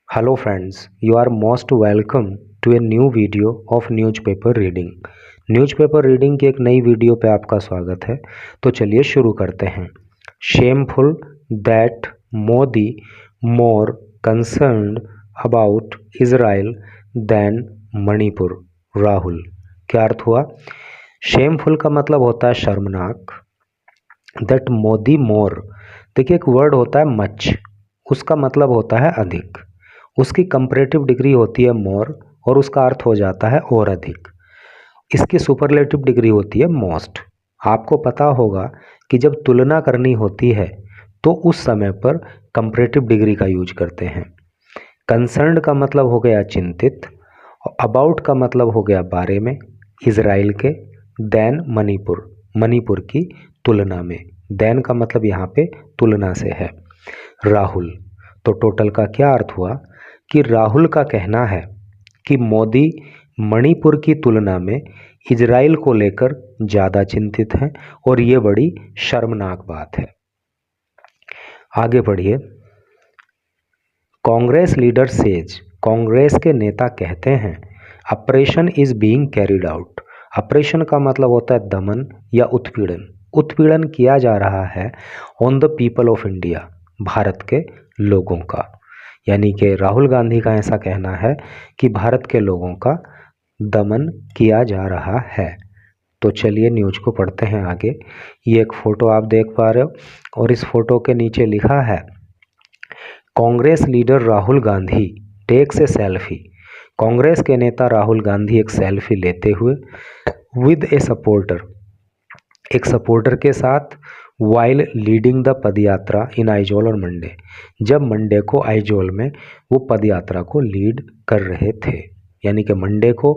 Hello friends, you are most welcome to a new video of newspaper reading। Newspaper reading की एक नई video पे आपका स्वागत है। तो चलिए शुरू करते हैं। Shameful that Modi more concerned about Israel than Manipur. Rahul. क्या अर्थ हुआ? शेमफुल का मतलब होता है शर्मनाक। दैट मोदी मोर, देखिए एक वर्ड होता है मच, उसका मतलब होता है अधिक। उसकी कंपैरेटिव डिग्री होती है मोर और उसका अर्थ हो जाता है और अधिक। इसकी सुपरलेटिव डिग्री होती है मोस्ट। आपको पता होगा कि जब तुलना करनी होती है तो उस समय पर कंपैरेटिव डिग्री का यूज करते हैं। कंसर्न्ड का मतलब हो गया चिंतित, अबाउट का मतलब हो गया बारे में, इजराइल के, देन मणिपुर, मणिपुर की तुलना में। देन का मतलब यहाँ पे तुलना से है। राहुल, तो टोटल का क्या अर्थ हुआ कि राहुल का कहना है कि मोदी मणिपुर की तुलना में इजराइल को लेकर ज़्यादा चिंतित हैं और ये बड़ी शर्मनाक बात है। आगे पढ़िए। कांग्रेस लीडर सेज, कांग्रेस के नेता कहते हैं operation is being carried out. Operation का मतलब होता है दमन या उत्पीड़न। उत्पीड़न किया जा रहा है on the people of India, Bharat के लोगों का। यानी कि राहुल गांधी का ऐसा कहना है कि भारत के लोगों का दमन किया जा रहा है। तो चलिए न्यूज़ को पढ़ते हैं आगे। ये एक फ़ोटो आप देख पा रहे हो और इस फोटो के नीचे लिखा है Congress leader Rahul Gandhi takes a selfie. Congress के नेता राहुल गांधी एक सेल्फी लेते हुए विद ए सपोर्टर, एक सपोर्टर के साथ, while leading the padyatra in Aizawl on Monday, जब मंडे को आइजोल में वो पदयात्रा को लीड कर रहे थे। यानी कि मंडे को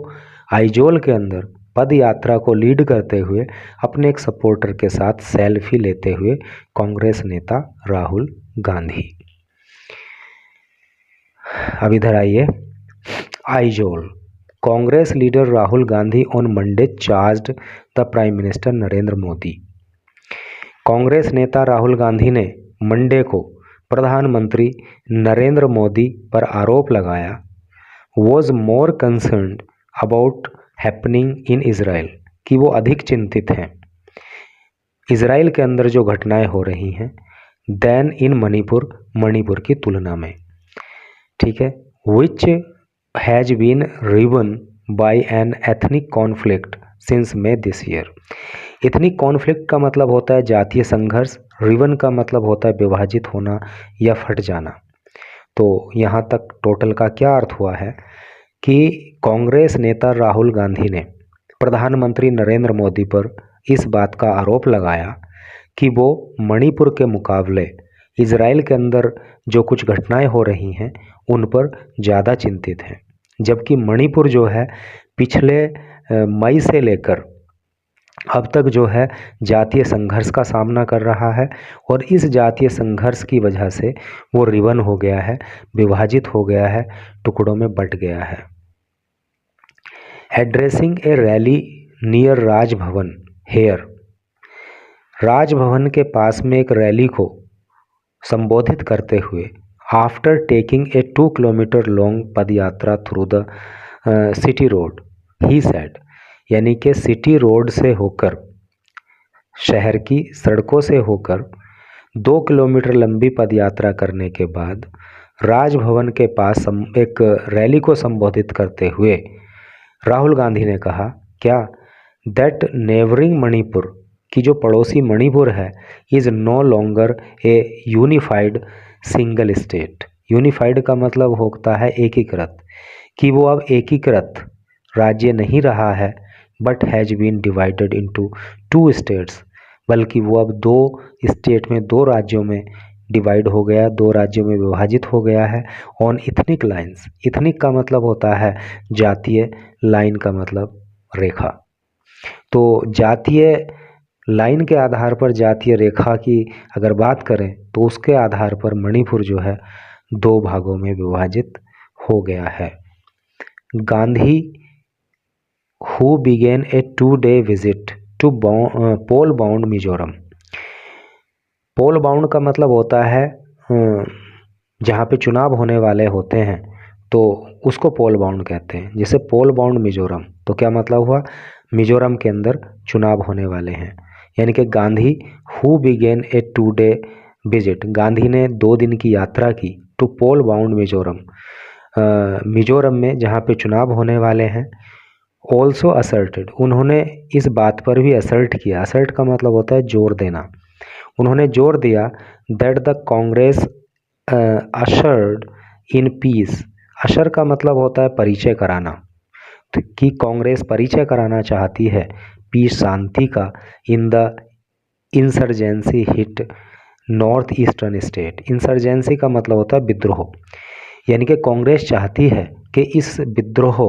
आइजोल के अंदर पदयात्रा को लीड करते हुए अपने एक सपोर्टर के साथ सेल्फी लेते हुए कांग्रेस नेता राहुल गांधी। अब इधर आइए। Aizawl, Congress leader Rahul Gandhi on Monday charged the prime minister Narendra Modi. Congress नेता राहुल गांधी ने मंडे को प्रधानमंत्री नरेंद्र मोदी पर आरोप लगाया was more concerned about happening in Israel, कि वो अधिक चिंतित हैं इजराइल के अंदर जो घटनाएं हो रही हैं, देन इन मणिपुर, मणिपुर की तुलना में। ठीक है। Which has been riven by an ethnic conflict since May this year. Ethnic conflict का मतलब होता है जातीय संघर्ष, रिवन का मतलब होता है विभाजित होना या फट जाना। तो यहाँ तक टोटल का क्या अर्थ हुआ है कि कांग्रेस नेता राहुल गांधी ने प्रधानमंत्री नरेंद्र मोदी पर इस बात का आरोप लगाया कि वो मणिपुर के मुकाबले इजराइल के अंदर जो कुछ घटनाएं हो रही हैं उन पर ज़्यादा चिंतित हैं, जबकि मणिपुर जो है पिछले मई से लेकर अब तक जो है जातीय संघर्ष का सामना कर रहा है और इस जातीय संघर्ष की वजह से वो रिवन हो गया है, विभाजित हो गया है, टुकड़ों में बट गया है। Addressing a rally near Raj Bhavan here, Raj Bhavan के पास में एक रैली को संबोधित करते हुए after taking a 2 kilometre long padyatra through the city road he said, यानी कि सिटी रोड से होकर, शहर की सड़कों से होकर 2 किलोमीटर लंबी पदयात्रा करने के बाद राजभवन के पास एक रैली को संबोधित करते हुए राहुल गांधी ने कहा क्या, दैट नेबरिंग मणिपुर, की जो पड़ोसी मणिपुर है, is no longer a unified single state. Unified का मतलब होता है एकीकृत, कि वो अब एकीकृत राज्य नहीं रहा है, but has been divided into 2 states, बल्कि वो अब 2 स्टेट में, 2 राज्यों में डिवाइड हो गया, 2 राज्यों में विभाजित हो गया है। ऑन इथनिक लाइंस, इथनिक का मतलब होता है जातीय, लाइन का मतलब रेखा। तो जातीय लाइन के आधार पर, जातीय रेखा की अगर बात करें तो उसके आधार पर मणिपुर जो है 2 भागों में विभाजित हो गया है। Gandhi who began a 2-day visit to poll bound Mizoram. Poll bound का मतलब होता है जहाँ पे चुनाव होने वाले होते हैं तो उसको पोल बाउंड कहते हैं। जैसे पोल बाउंड मिजोरम, तो क्या मतलब हुआ, मिजोरम के अंदर चुनाव होने वाले हैं। यानी कि Gandhi who began a 2 day visit, Gandhi ने 2 दिन की यात्रा की to poll bound Mizoram, Mizoram में जहाँ पे चुनाव होने वाले हैं। ऑल्सो असर्टेड, उन्होंने इस बात पर भी असर्ट किया, असर्ट का मतलब होता है जोर देना, उन्होंने जोर दिया that the Congress ushered in peace, usher का मतलब होता है परिचय कराना, तो कि कांग्रेस परिचय कराना चाहती है पीस, शांति का, in the insurgency hit north eastern state. Insurgency का मतलब होता है विद्रोह, यानी कि कांग्रेस चाहती है कि इस विद्रोह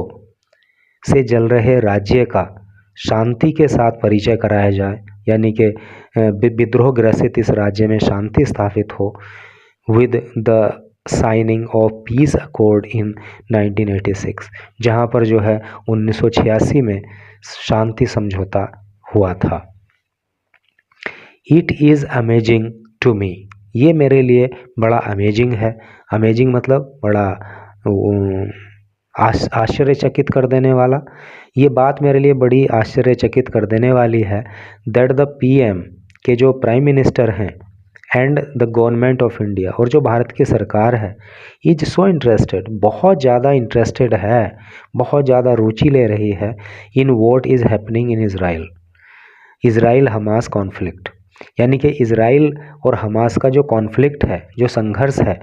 से जल रहे राज्य का शांति के साथ परिचय कराया जाए, यानी कि विद्रोह ग्रसित इस राज्य में शांति स्थापित हो with the signing of peace accord in 1986, जहाँ पर जो है 1986 में शांति समझौता हुआ था। It is amazing to me, ये मेरे लिए बड़ा अमेजिंग है, अमेजिंग मतलब बड़ा आश्चर्यचकित कर देने वाला, ये बात मेरे लिए बड़ी आश्चर्यचकित कर देने वाली है दैट द पीएम, के जो प्राइम मिनिस्टर हैं, and the government of India, और जो भारत की सरकार है, इज सो इंटरेस्टेड, बहुत ज़्यादा इंटरेस्टेड है, बहुत ज़्यादा रुचि ले रही है in what is happening in Israel, Israel Hamas conflict, यानी कि इसराइल और हमास का जो कॉन्फ्लिक्ट है, जो संघर्ष है,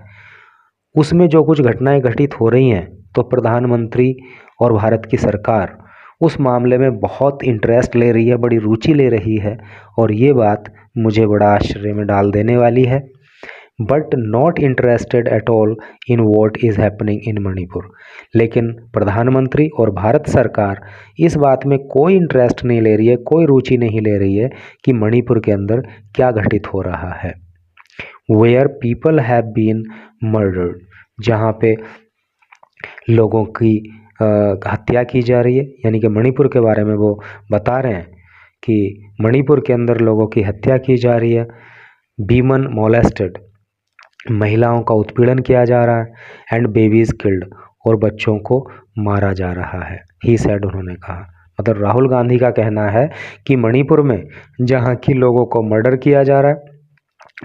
उसमें जो कुछ घटनाएं घटित हो रही हैं, तो प्रधानमंत्री और भारत की सरकार उस मामले में बहुत इंटरेस्ट ले रही है, बड़ी रुचि ले रही है, और ये बात मुझे बड़ा आश्चर्य में डाल देने वाली है। But not interested at all in what is happening in Manipur, लेकिन प्रधानमंत्री और भारत सरकार इस बात में कोई इंटरेस्ट नहीं ले रही है, कोई रुचि नहीं ले रही है कि मणिपुर के अंदर क्या घटित हो रहा है। Where people have been murdered, जहाँ पे लोगों की हत्या की जा रही है, यानी कि मणिपुर के बारे में वो बता रहे हैं कि मणिपुर के अंदर लोगों की हत्या की जा रही है। बीमन मोलेस्टेड, महिलाओं का उत्पीड़न किया जा रहा है, एंड बेबीज किल्ड, और बच्चों को मारा जा रहा है। ही सेड, उन्होंने कहा, मतलब राहुल गांधी का कहना है कि मणिपुर में जहाँ की लोगों को मर्डर किया जा रहा है,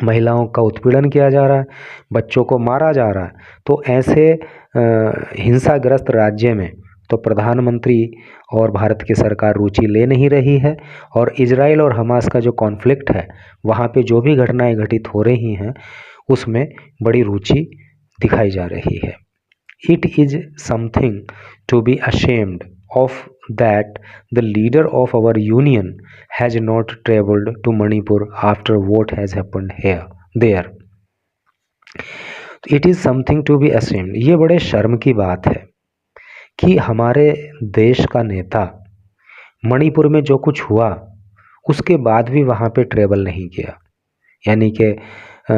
महिलाओं का उत्पीड़न किया जा रहा है, बच्चों को मारा जा रहा है, तो ऐसे हिंसाग्रस्त राज्य में तो प्रधानमंत्री और भारत की सरकार रुचि ले नहीं रही है, और इजराइल और हमास का जो कॉन्फ्लिक्ट है, वहाँ पे जो भी घटनाएं घटित हो रही हैं उसमें बड़ी रुचि दिखाई जा रही है। It is something to be ashamed of that the leader of our union has not traveled to Manipur after what has happened there. It is something to be ashamed, ये बड़े शर्म की बात है कि हमारे देश का नेता मणिपुर में जो कुछ हुआ उसके बाद भी वहाँ पे ट्रेवल नहीं किया, यानी कि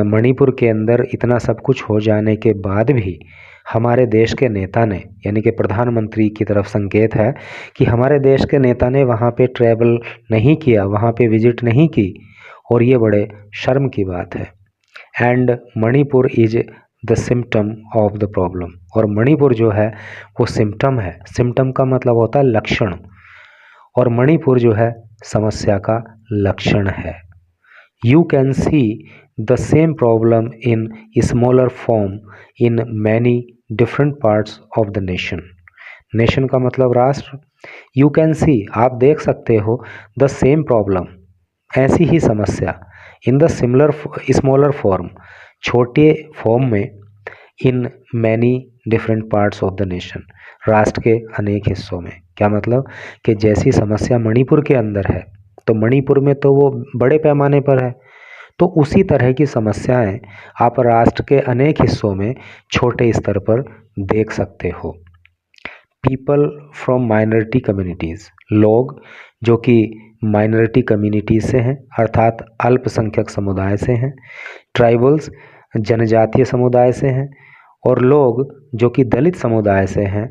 मणिपुर के अंदर इतना सब कुछ हो जाने के बाद भी हमारे देश के नेता ने, यानी कि प्रधानमंत्री की तरफ संकेत है कि हमारे देश के नेता ने वहाँ पे ट्रैवल नहीं किया, वहाँ पे विजिट नहीं की, और ये बड़े शर्म की बात है। And Manipur is the symptom of the problem, और मणिपुर जो है वो सिम्टम है, सिम्टम का मतलब होता है लक्षण, और मणिपुर जो है समस्या का लक्षण है। You can see the same problem in smaller form in many different parts of the nation. Nation का मतलब राष्ट्र। You can see, आप देख सकते हो, the same problem, ऐसी ही समस्या, in the smaller form, छोटे फॉर्म में, in many different parts of the nation, राष्ट्र के अनेक हिस्सों में। क्या मतलब कि जैसी समस्या मणिपुर के अंदर है, तो मणिपुर में तो वो बड़े पैमाने पर है, तो उसी तरह की समस्याएं आप राष्ट्र के अनेक हिस्सों में छोटे स्तर पर देख सकते हो। पीपल फ्रॉम माइनॉरिटी कम्युनिटीज़, लोग जो कि माइनॉरिटी कम्युनिटीज से हैं, अर्थात अल्पसंख्यक समुदाय से हैं। ट्राइबल्स, जनजातीय समुदाय से हैं। और लोग जो कि दलित समुदाय से हैं,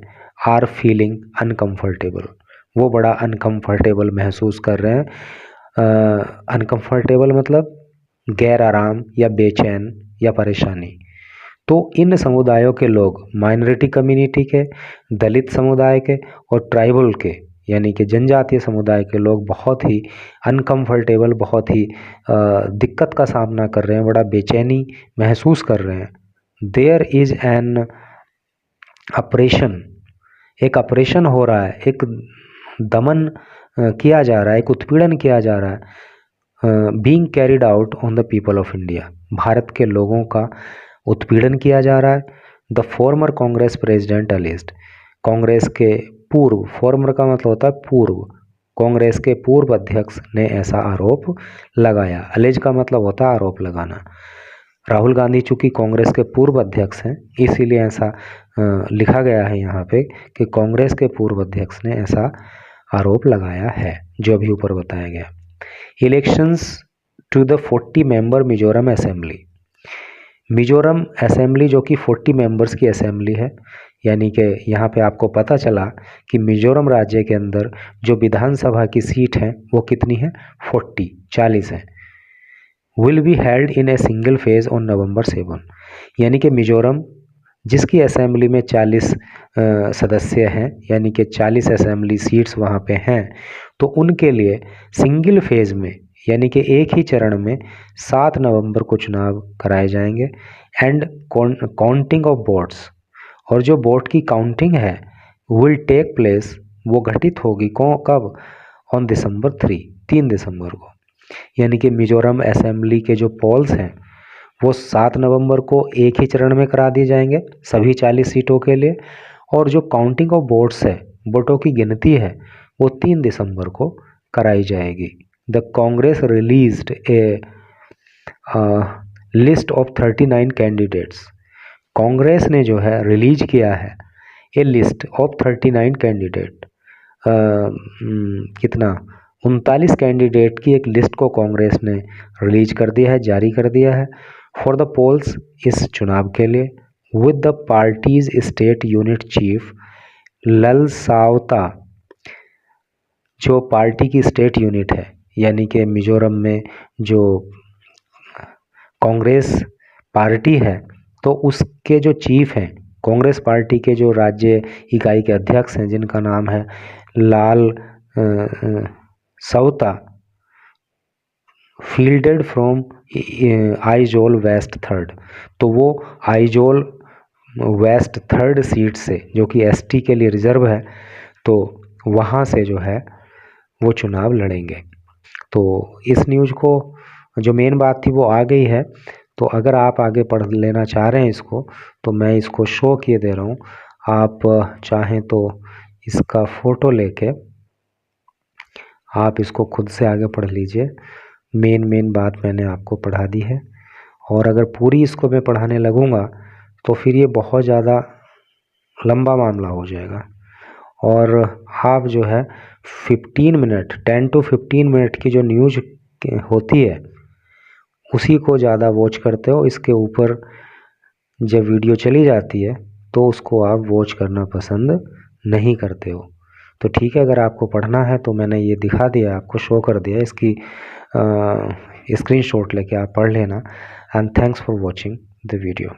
आर फीलिंग अनकम्फर्टेबल, वो बड़ा अनकम्फर्टेबल महसूस कर रहे हैं। अनकम्फर्टेबल मतलब गैर आराम या बेचैन या परेशानी। तो इन समुदायों के लोग माइनॉरिटी कम्युनिटी के, दलित समुदाय के और ट्राइबल के यानी कि जनजातीय समुदाय के लोग बहुत ही अनकंफर्टेबल, बहुत ही दिक्कत का सामना कर रहे हैं, बड़ा बेचैनी महसूस कर रहे हैं। देयर इज़ एन ऑपरेशन, एक ऑपरेशन हो रहा है, एक दमन किया जा रहा है, एक उत्पीड़न किया जा रहा है, being carried out on the people of India, Bharat के लोगों का उत्पीड़न किया जा रहा है। The former Congress president alleged, Congress के पूर्व, फॉर्मर का मतलब होता है पूर्व, कांग्रेस के पूर्व अध्यक्ष ने ऐसा आरोप लगाया। अलेज का मतलब होता है आरोप लगाना। राहुल गांधी चूंकि कांग्रेस के पूर्व अध्यक्ष हैं, इसीलिए ऐसा लिखा गया है यहाँ पे कि कांग्रेस के पूर्व अध्यक्ष ने ऐसा आरोप लगाया है, जो अभी ऊपर बताया गया। Elections to the 40 member Mizoram assembly, Mizoram assembly जो कि 40 मेंबर्स की असेंबली है, यानी कि यहाँ पे आपको पता चला कि मिजोरम राज्य के अंदर जो विधानसभा की सीट हैं वो कितनी है, 40 हैं। Will be held in a single phase on November 7, यानी कि मिजोरम जिसकी असेंबली में 40 सदस्य हैं, यानी कि 40 असेंबली सीट्स वहाँ पे हैं, तो उनके लिए सिंगल फेज में यानी कि एक ही चरण में 7 नवंबर को चुनाव कराए जाएंगे। एंड काउंटिंग ऑफ वोट्स, और जो वोट की काउंटिंग है विल टेक प्लेस, वो घटित होगी कब, ऑन दिसंबर 3 दिसंबर को। यानी कि मिजोरम असेंबली के जो पोल्स हैं वो 7 नवंबर को एक ही चरण में करा दिए जाएंगे सभी 40 सीटों के लिए, और जो काउंटिंग ऑफ वोट्स है, वोटों की गिनती है, वो 3 दिसंबर को कराई जाएगी। The Congress released A list of 39 candidates, Congress ने जो है रिलीज किया है ए लिस्ट ऑफ 39 कैंडिडेट, कितना 39 कैंडिडेट की एक लिस्ट को कांग्रेस ने रिलीज कर दिया है, जारी कर दिया है, फॉर द पोल्स, इस चुनाव के लिए, with the party's state unit chief Lalsawta, जो पार्टी की स्टेट यूनिट है, यानी कि मिजोरम में जो कांग्रेस पार्टी है तो उसके जो चीफ हैं, कांग्रेस पार्टी के जो राज्य इकाई के अध्यक्ष हैं जिनका नाम है लाल सौता, fielded from Aizawl waste 3rd, तो वो आइजोल वेस्ट 3rd सीट से, जो कि एसटी के लिए रिजर्व है, तो वहाँ से जो है वो चुनाव लड़ेंगे। तो इस न्यूज़ को जो मेन बात थी वो आ गई है। तो अगर आप आगे पढ़ लेना चाह रहे हैं इसको, तो मैं इसको शो किए दे रहा हूँ, आप चाहें तो इसका फ़ोटो लेके आप इसको खुद से आगे पढ़ लीजिए। मेन बात मैंने आपको पढ़ा दी है, और अगर पूरी इसको मैं पढ़ाने लगूँगा तो फिर ये बहुत ज़्यादा लंबा मामला हो जाएगा, और आप जो है 15 मिनट 10 to 15 मिनट की जो न्यूज़ होती है उसी को ज़्यादा वॉच करते हो। इसके ऊपर जब वीडियो चली जाती है तो उसको आप वॉच करना पसंद नहीं करते हो। तो ठीक है, अगर आपको पढ़ना है तो मैंने ये दिखा दिया, आपको शो कर दिया, इसकी स्क्रीनशॉट लेके आप पढ़ लेना। And thanks for watching the video.